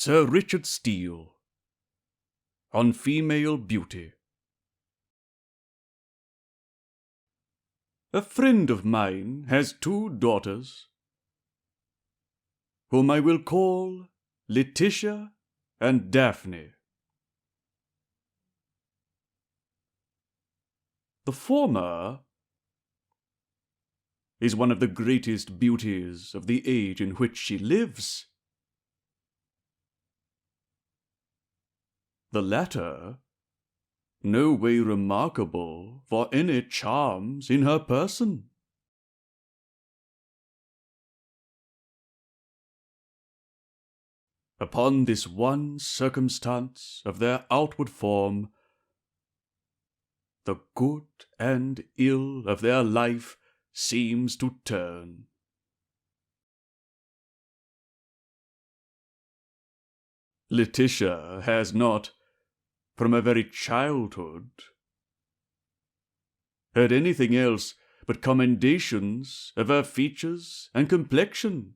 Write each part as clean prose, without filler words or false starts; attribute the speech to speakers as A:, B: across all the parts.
A: Sir Richard Steele, on female beauty. A friend of mine has 2 daughters, whom I will call Leticia and Daphne. The former is one of the greatest beauties of the age in which she lives. The latter, no way remarkable for any charms in her person. Upon this one circumstance of their outward form, the good and ill of their life seems to turn. Leticia has not, from her very childhood, heard anything else but commendations of her features and complexion,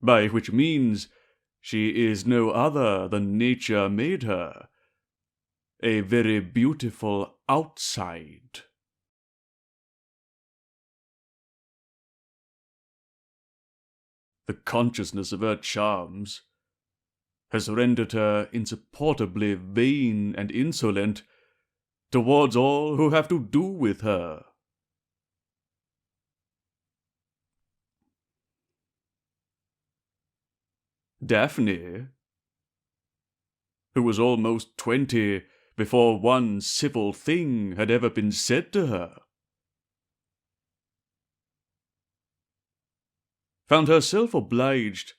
A: by which means she is no other than nature made her, a very beautiful outside. The consciousness of her charms has rendered her insupportably vain and insolent towards all who have to do with her. Daphne, who was almost 20 before one civil thing had ever been said to her, found herself obliged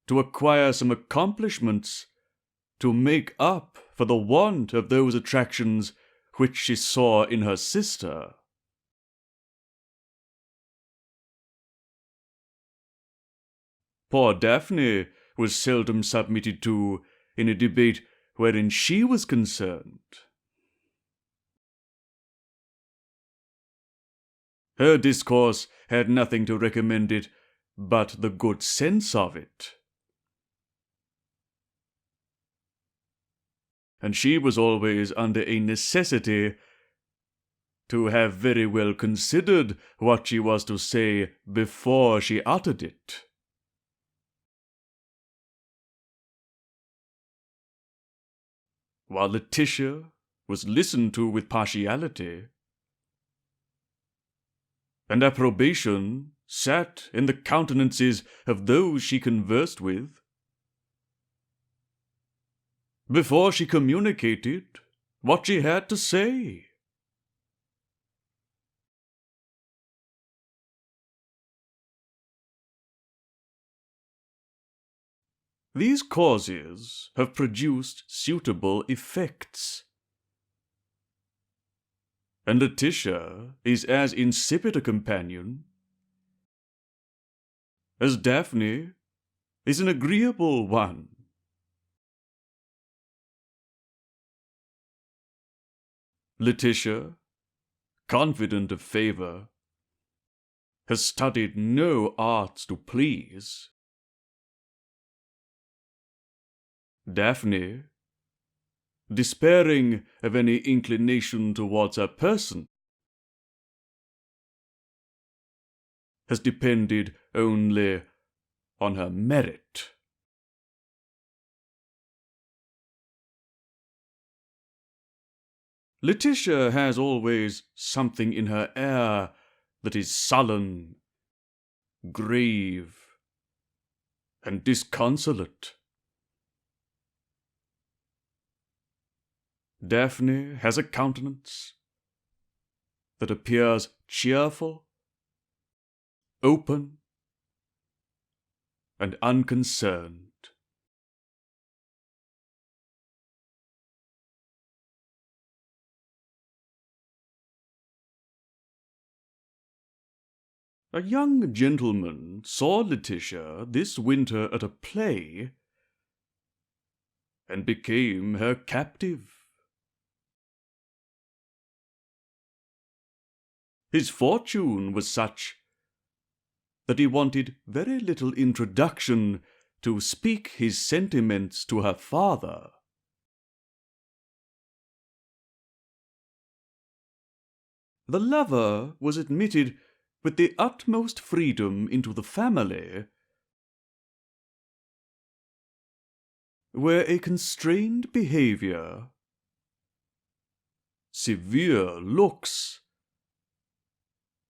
A: to acquire some accomplishments to make up for the want of those attractions which she saw in her sister. Poor Daphne was seldom submitted to in a debate wherein she was concerned. Her discourse had nothing to recommend it but the good sense of it. And she was always under a necessity to have very well considered what she was to say before she uttered it. While Leticia was listened to with partiality, and approbation sat in the countenances of those she conversed with, before she communicated what she had to say. These causes have produced suitable effects, and Leticia is as insipid a companion as Daphne is an agreeable one. Leticia, confident of favour, has studied no arts to please. Daphne, despairing of any inclination towards her person, has depended only on her merit. Leticia has always something in her air that is sullen, grave, and disconsolate. Daphne has a countenance that appears cheerful, open, and unconcerned. A young gentleman saw Leticia this winter at a play, and became her captive. His fortune was such that he wanted very little introduction to speak his sentiments to her father. The lover was admitted with the utmost freedom into the family, where a constrained behavior, severe looks,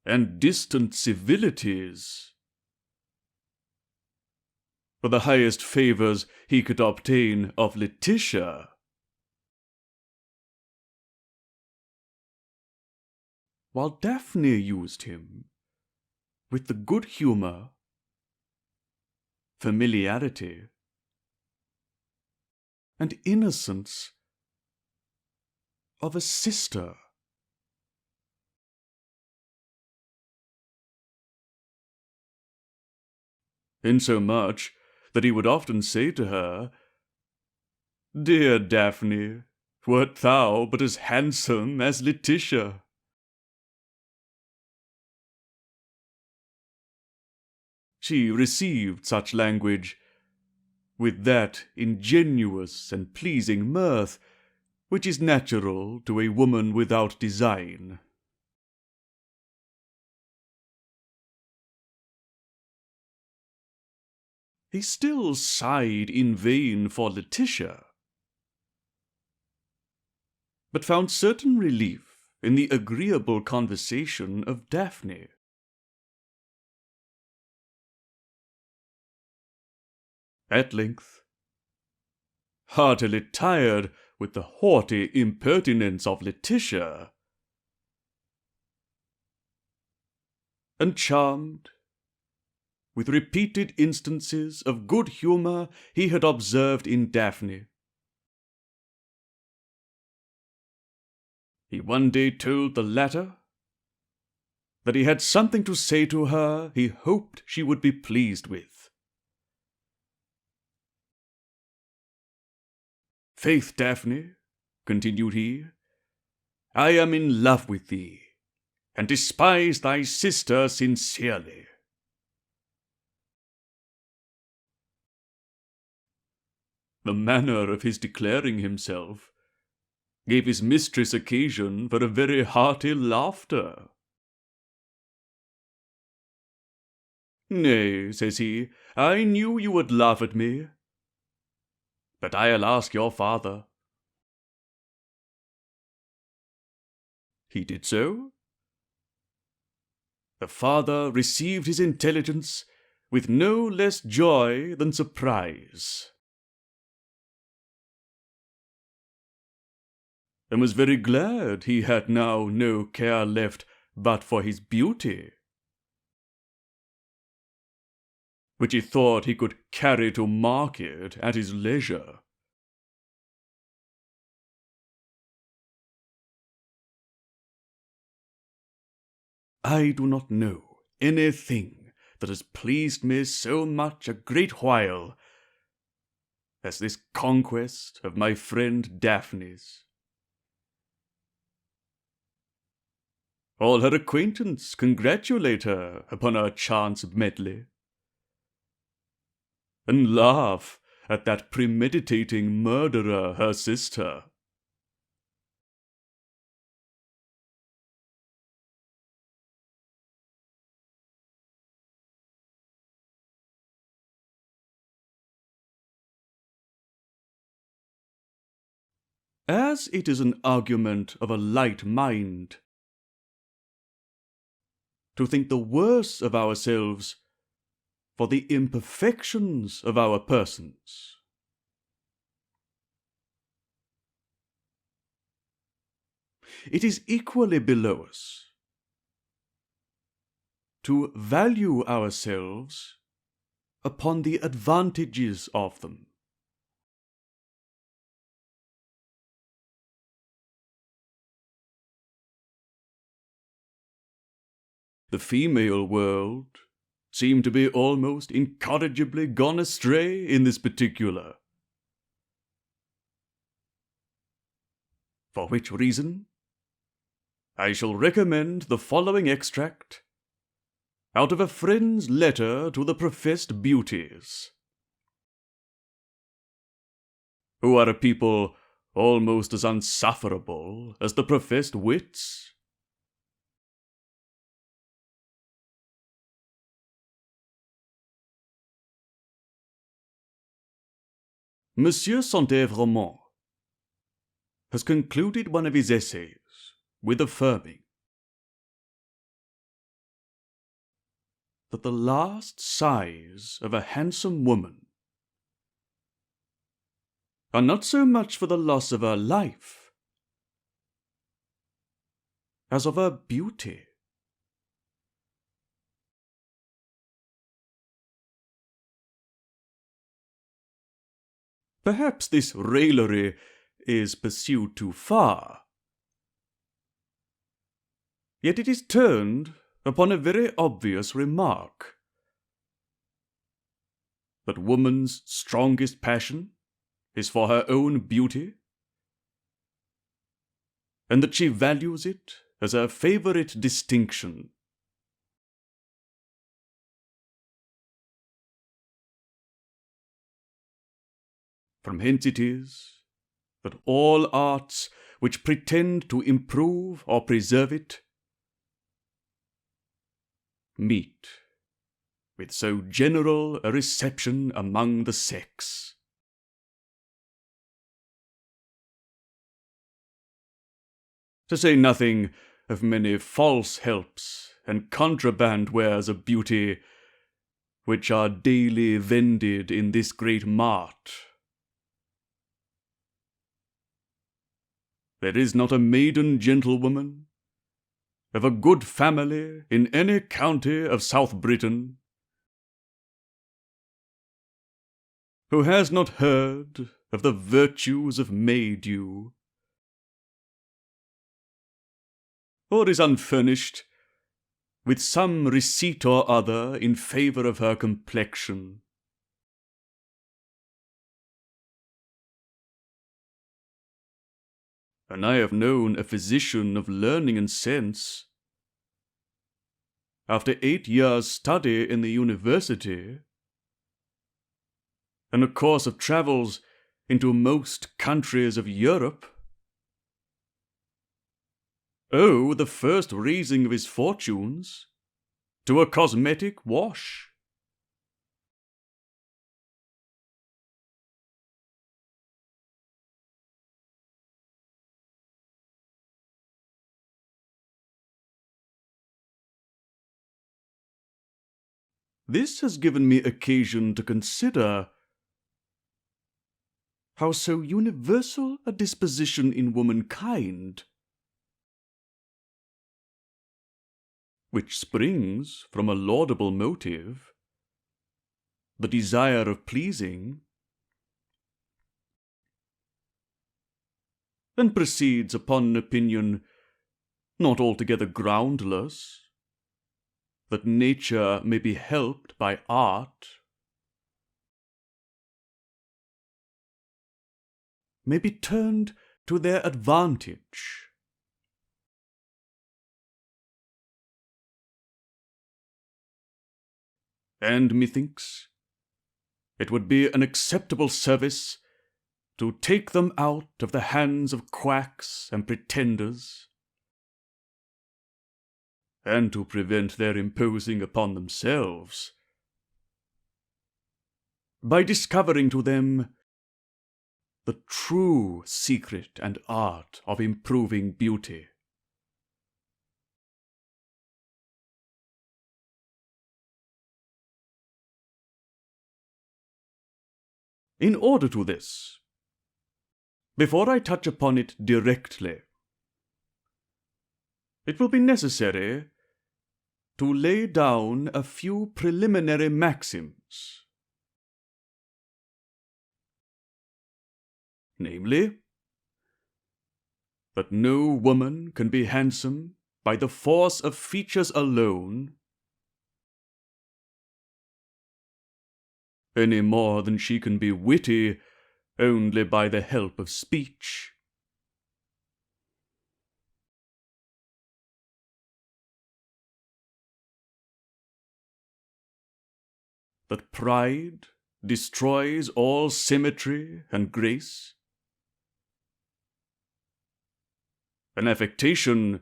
A: and distant civilities were the highest favours he could obtain of Leticia. While Daphne used him with the good humour, familiarity, and innocence of a sister. Insomuch that he would often say to her, "Dear Daphne, wert thou but as handsome as Leticia!" She received such language with that ingenuous and pleasing mirth which is natural to a woman without design. He still sighed in vain for Leticia, but found certain relief in the agreeable conversation of Daphne. At length, heartily tired with the haughty impertinence of Leticia, and charmed with repeated instances of good humour he had observed in Daphne, he one day told the latter that he had something to say to her he hoped she would be pleased with. "Faith, Daphne," continued he, "I am in love with thee, and despise thy sister sincerely." The manner of his declaring himself gave his mistress occasion for a very hearty laughter. "Nay," says he, "I knew you would laugh at me, but I'll ask your father." He did so. The father received his intelligence with no less joy than surprise, and was very glad he had now no care left but for his beauty, which he thought he could carry to market at his leisure. I do not know anything that has pleased me so much a great while as this conquest of my friend Daphne's. All her acquaintance congratulate her upon our chance medley, and laugh at that premeditating murderer, her sister. As it is an argument of a light mind to think the worse of ourselves for the imperfections of our persons, it is equally below us to value ourselves upon the advantages of them. The female world seem to be almost incorrigibly gone astray in this particular, for which reason I shall recommend the following extract out of a friend's letter to the professed beauties, who are a people almost as unsufferable as the professed wits. Monsieur Saint-Evremont has concluded one of his essays with affirming that the last sighs of a handsome woman are not so much for the loss of her life as of her beauty. Perhaps this raillery is pursued too far, yet it is turned upon a very obvious remark, that woman's strongest passion is for her own beauty, and that she values it as her favorite distinction. From hence it is that all arts which pretend to improve or preserve it meet with so general a reception among the sex. To say nothing of many false helps and contraband wares of beauty, which are daily vended in this great mart. There is not a maiden gentlewoman of a good family in any county of South Britain who has not heard of the virtues of Maydew, or is unfurnished with some receipt or other in favour of her complexion. And I have known a physician of learning and sense, after 8 years' study in the university, and a course of travels into most countries of Europe, owe the first raising of his fortunes to a cosmetic wash. This has given me occasion to consider how so universal a disposition in womankind, which springs from a laudable motive, the desire of pleasing, and proceeds upon an opinion not altogether groundless, that nature may be helped by art, may be turned to their advantage. And methinks it would be an acceptable service to take them out of the hands of quacks and pretenders, and to prevent their imposing upon themselves, by discovering to them the true secret and art of improving beauty. In order to this, before I touch upon it directly, it will be necessary to lay down a few preliminary maxims, namely, that no woman can be handsome by the force of features alone, any more than she can be witty only by the help of speech. that pride destroys all symmetry and grace? An affectation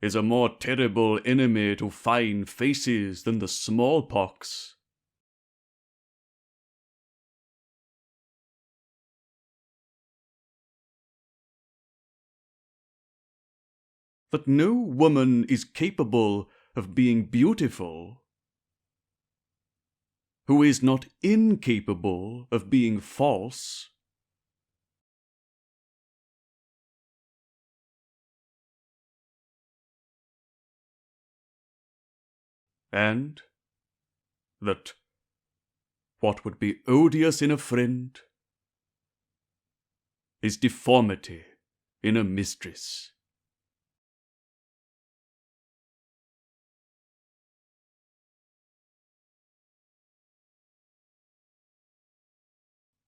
A: is a more terrible enemy to fine faces than the smallpox. That no woman is capable of being beautiful who is not incapable of being false. And that what would be odious in a friend is deformity in a mistress.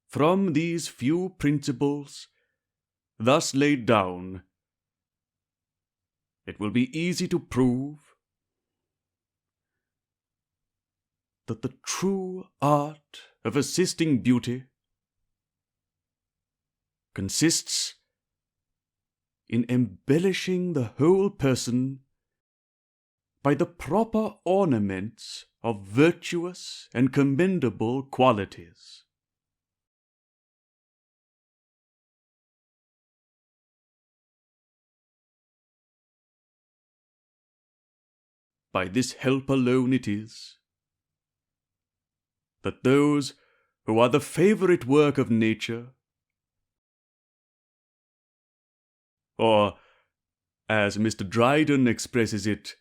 A: From these few principles thus laid down, it will be easy to prove that the true art of assisting beauty consists in embellishing the whole person by the proper ornaments of virtuous and commendable qualities. By this help alone it is that those who are the favorite work of nature, or, as Mr. Dryden expresses it,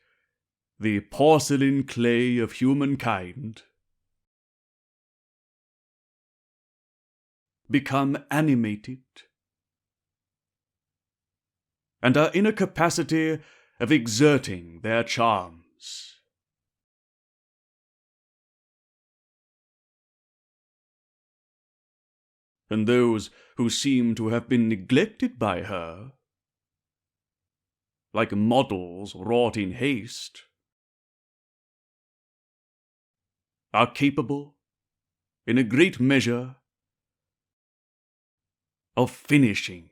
A: the porcelain clay of humankind, become animated, and are in a capacity of exerting their charms. And those who seem to have been neglected by her, like models wrought in haste, are capable, in a great measure, of finishing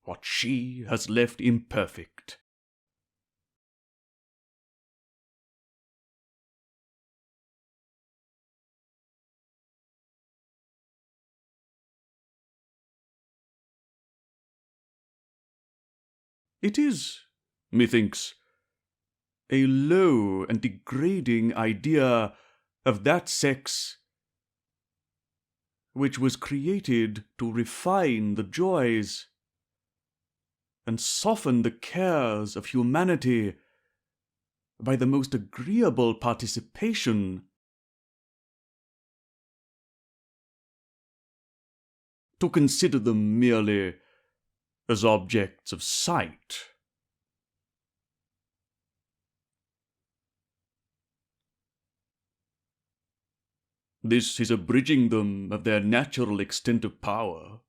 A: what she has left imperfect. It is, methinks, a low and degrading idea of that sex which was created to refine the joys and soften the cares of humanity by the most agreeable participation, to consider them merely as objects of sight. This is abridging them of their natural extent of power,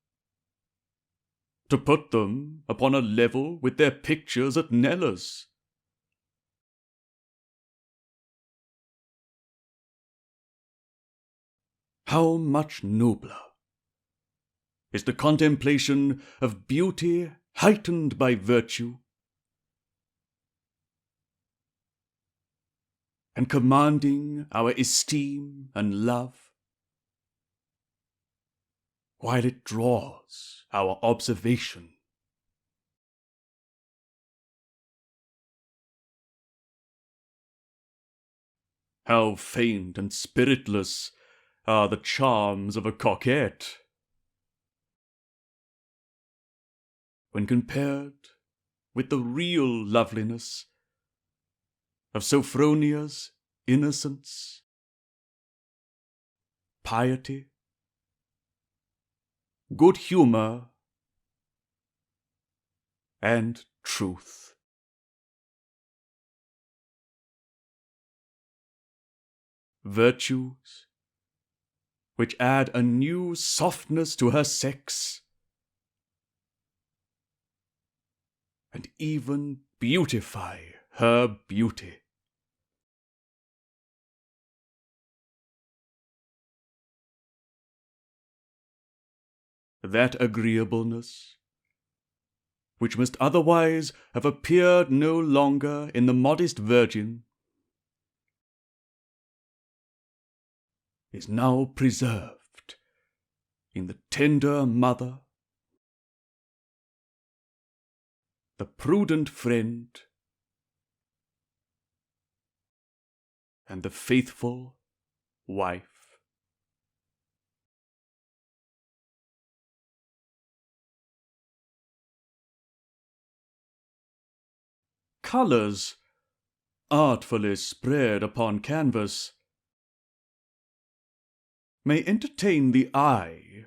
A: to put them upon a level with their pictures at Knella's. How much nobler is the contemplation of beauty heightened by virtue, and commanding our esteem and love, while it draws our observation. How faint and spiritless are the charms of a coquette, when compared with the real loveliness of Sophronia's innocence, piety, good humour, and truth. Virtues which add a new softness to her sex, and even beautify her beauty. that agreeableness, which must otherwise have appeared no longer in the modest virgin, is now preserved in the tender mother, the prudent friend, and the faithful wife. Colours, artfully spread upon canvas, may entertain the eye,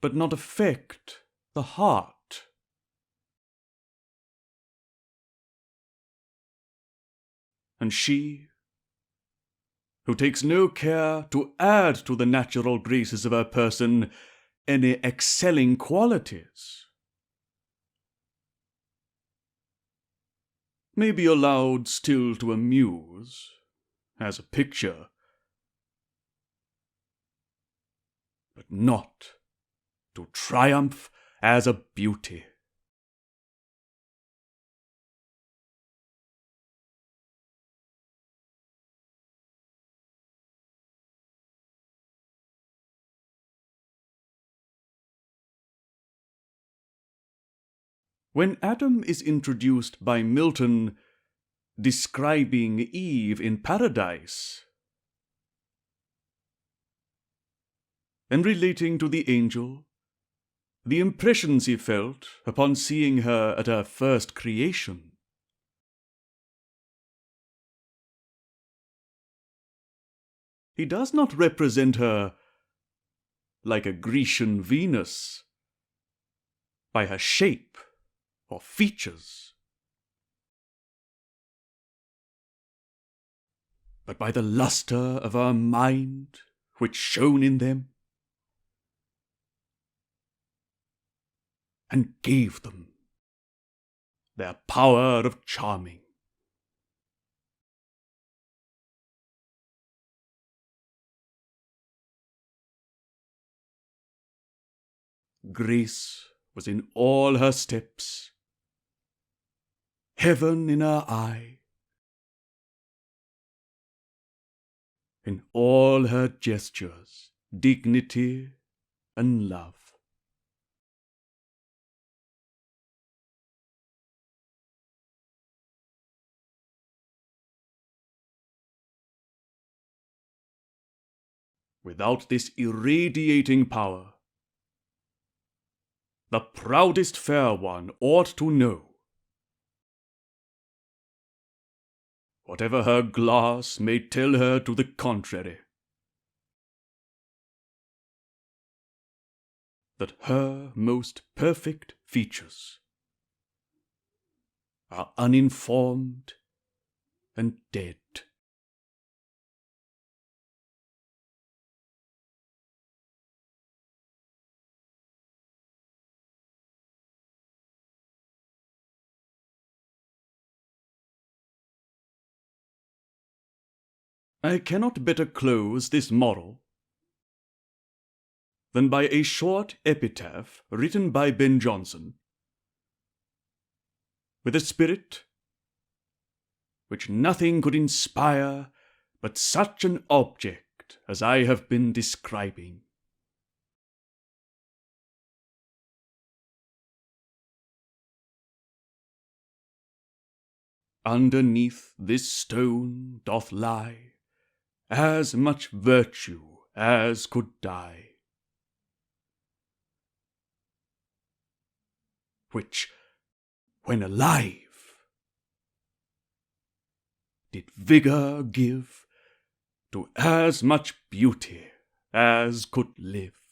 A: but not affect the heart. And she, who takes no care to add to the natural graces of her person any excelling qualities, may be allowed still to amuse, as a picture, but not to triumph as a beauty. When Adam is introduced by Milton, describing Eve in paradise, and relating to the angel the impressions he felt upon seeing her at her first creation, he does not represent her like a Grecian Venus, by her shape or features, but by the lustre of her mind which shone in them, and gave them their power of charming. Grace was in all her steps, heaven in her eye, in all her gestures, dignity and love. Without this irradiating power, the proudest fair one ought to know, whatever her glass may tell her to the contrary, that her most perfect features are uninformed and dead. I cannot better close this moral than by a short epitaph written by Ben Jonson, with a spirit which nothing could inspire but such an object as I have been describing. Underneath this stone doth lie as much virtue as could die, which, when alive, did vigour give to as much beauty as could live.